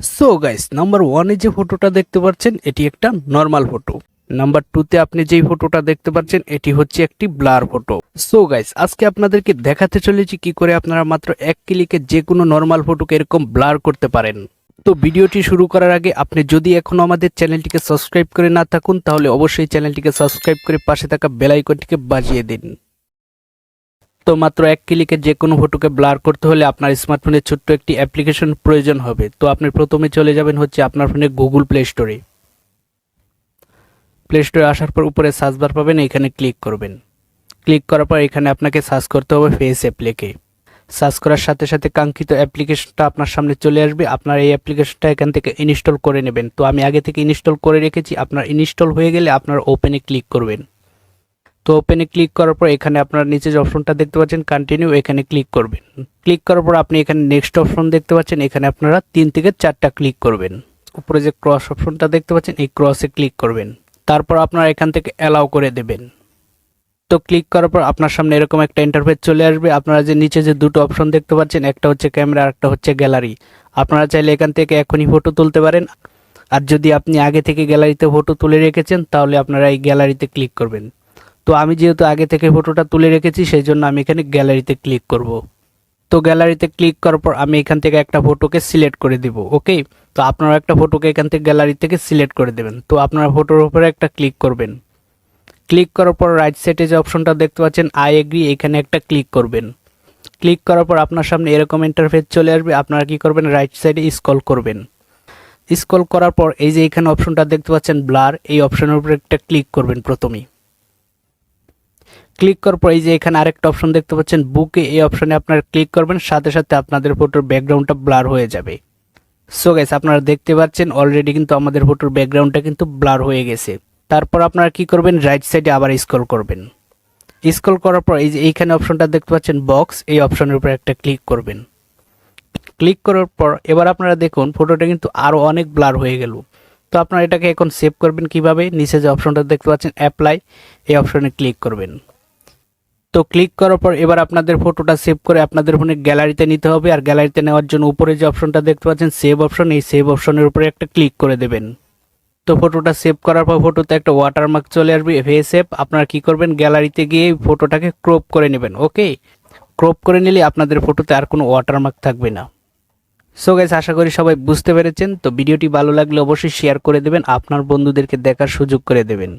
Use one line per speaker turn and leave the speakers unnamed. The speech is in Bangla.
সো গাইস, নাম্বার ওয়ানে যে ফটোটা দেখতে পাচ্ছেন এটি একটা নর্মাল ফটো। নাম্বার টুতে আপনি যেই ফটোটা দেখতে পাচ্ছেন এটি হচ্ছে একটি ব্লার ফটো। সো গাইস, আজকে আপনাদেরকে দেখাতে চলেছি কি করে আপনারা মাত্র এক ক্লিকে যে কোনো নর্মাল ফটোকে এরকম ব্লার করতে পারেন। তো ভিডিওটি শুরু করার আগে আপনি যদি এখনো আমাদের চ্যানেলটিকে সাবস্ক্রাইব করে না থাকুন তাহলে অবশ্যই চ্যানেলটিকে সাবস্ক্রাইব করে পাশে থাকা বেল আইকনটিকে বাজিয়ে দিন। তো মাত্র এক ক্লিকে যে কোনো ফটোকে ব্লার করতে হলে আপনার স্মার্টফোনে ছোট্ট একটি অ্যাপ্লিকেশন প্রয়োজন হবে। তো আপনি প্রথমে চলে যাবেন হচ্ছে আপনার ফোনে গুগল প্লে স্টোরে। প্লে স্টোরে আসার পর উপরে সার্চ বার পাবেন, এখানে ক্লিক করবেন। ক্লিক করার পর এখানে আপনাকে সার্চ করতে হবে ফেস অ্যাপ লিখে। সার্চ করার সাথে সাথে কাঙ্ক্ষিত অ্যাপ্লিকেশনটা আপনার সামনে চলে আসবে। আপনার এই অ্যাপ্লিকেশনটা এখান থেকে ইনস্টল করে নেবেন। তো আমি আগে থেকে ইনস্টল করে রেখেছি। আপনার ইনস্টল হয়ে গেলে আপনার ওপেনে ক্লিক করবেন। তো ওপেনে ক্লিক করার পর এখানে আপনার নিচে যে অপশনটা দেখতে পাচ্ছেন কন্টিনিউ, এখানে ক্লিক করবেন। ক্লিক করার পর আপনি এখানে নেক্সট অপশন দেখতে পাচ্ছেন, এখানে আপনারা 3 থেকে 4টা ক্লিক করবেন। উপরে যে ক্রস অপশনটা দেখতে পাচ্ছেন এই ক্রসে ক্লিক করবেন। তারপর আপনারা এখান থেকে অ্যালাউ করে দেবেন। তো ক্লিক করার পর আপনার সামনে এরকম একটা ইন্টারফেস চলে আসবে। আপনারা যে নিচে যে দুটো অপশন দেখতে পাচ্ছেন, একটা হচ্ছে ক্যামেরা আর একটা হচ্ছে গ্যালারি। আপনারা চাইলে এখান থেকে এখনই ফটো তুলতে পারেন। আর যদি আপনি আগে থেকে গ্যালারিতে ফটো তুলে রেখেছেন তাহলে আপনারা এই গ্যালারিতে ক্লিক করবেন। তো আমি যেহেতু আগে থেকে ফটোটা তুলে রেখেছি সেই জন্য আমি এখানে গ্যালারিতে ক্লিক করব। তো গ্যালারিতে ক্লিক করার পর আমি এখান থেকে একটা ফটোকে সিলেক্ট করে দিব। ওকে, তো আপনারা একটা ফটোকে এখান থেকে গ্যালারি থেকে সিলেক্ট করে দেবেন। তো আপনারা ফটোর উপরে একটা ক্লিক করবেন। ক্লিক করার পর রাইট সাইডে যে অপশনটা দেখতে পাচ্ছেন আই এগ্রি, এখানে একটা ক্লিক করবেন। ক্লিক করার পর আপনার সামনে এরকম ইন্টারফেস চলে আসবে। আপনারা কি করবেন, রাইট সাইডে স্ক্রল করবেন। স্ক্রল করার পর এই যে এখানে অপশনটা দেখতে পাচ্ছেন ব্লার, এই অপশনের উপরে একটা ক্লিক করবেন প্রথমেই। ক্লিক করার পর এই যে এখানে আরেকটা অপশন দেখতে পাচ্ছেন বুকে, এই অপশনে আপনারা ক্লিক করবেন। সাথে সাথে আপনাদের ফটোর ব্যাকগ্রাউন্ডটা ব্লার হয়ে যাবে। সো গাইস, আপনারা দেখতে পাচ্ছেন অলরেডি কিন্তু আমাদের ফটোর ব্যাকগ্রাউন্ডটা কিন্তু ব্লার হয়ে গেছে। তারপর আপনারা কি করবেন, রাইট সাইডে আবার স্ক্রল করবেন। স্ক্রল করার পর এই যে এইখানে অপশনটা দেখতে পাচ্ছেন বক্স, এই অপশনের উপর একটা ক্লিক করবেন। ক্লিক করার পর এবার আপনারা দেখুন ফটোটা কিন্তু আরো অনেক ব্লার হয়ে গেল। তো আপনারা এটাকে এখন সেভ করবেন কিভাবে, নিচে যে অপশনটা দেখতে পাচ্ছেন অ্যাপ্লাই, এই অপশনে ক্লিক করবেন। তো ক্লিক করার পর এবার আপনাদের ফটোটা সেভ করে আপনাদের ফোনে গ্যালারিতে নিতে হবে। আর গ্যালারিতে নেওয়ার জন্য উপরে যে অপশনটা দেখতে পাচ্ছেন সেভ অপশন, এই সেভ অপশনের উপরে একটা ক্লিক করে দেবেন। তো ফটোটা সেভ করার পর ফটোতে একটা ওয়াটারমার্ক চলে আসবে ফেস অ্যাপ। আপনারা কি করবেন, গ্যালারিতে গিয়ে ফটোটাকে ক্রপ করে নেবেন। ওকে, ক্রপ করে নিলে আপনাদের ফটোতে আর কোনো ওয়াটারমার্ক থাকবে না। সো গাইস, আশা করি সবাই বুঝতে পেরেছেন। তো ভিডিওটি ভালো লাগলে অবশ্যই শেয়ার করে দেবেন, আপনার বন্ধুদেরকে দেখার সুযোগ করে দেবেন।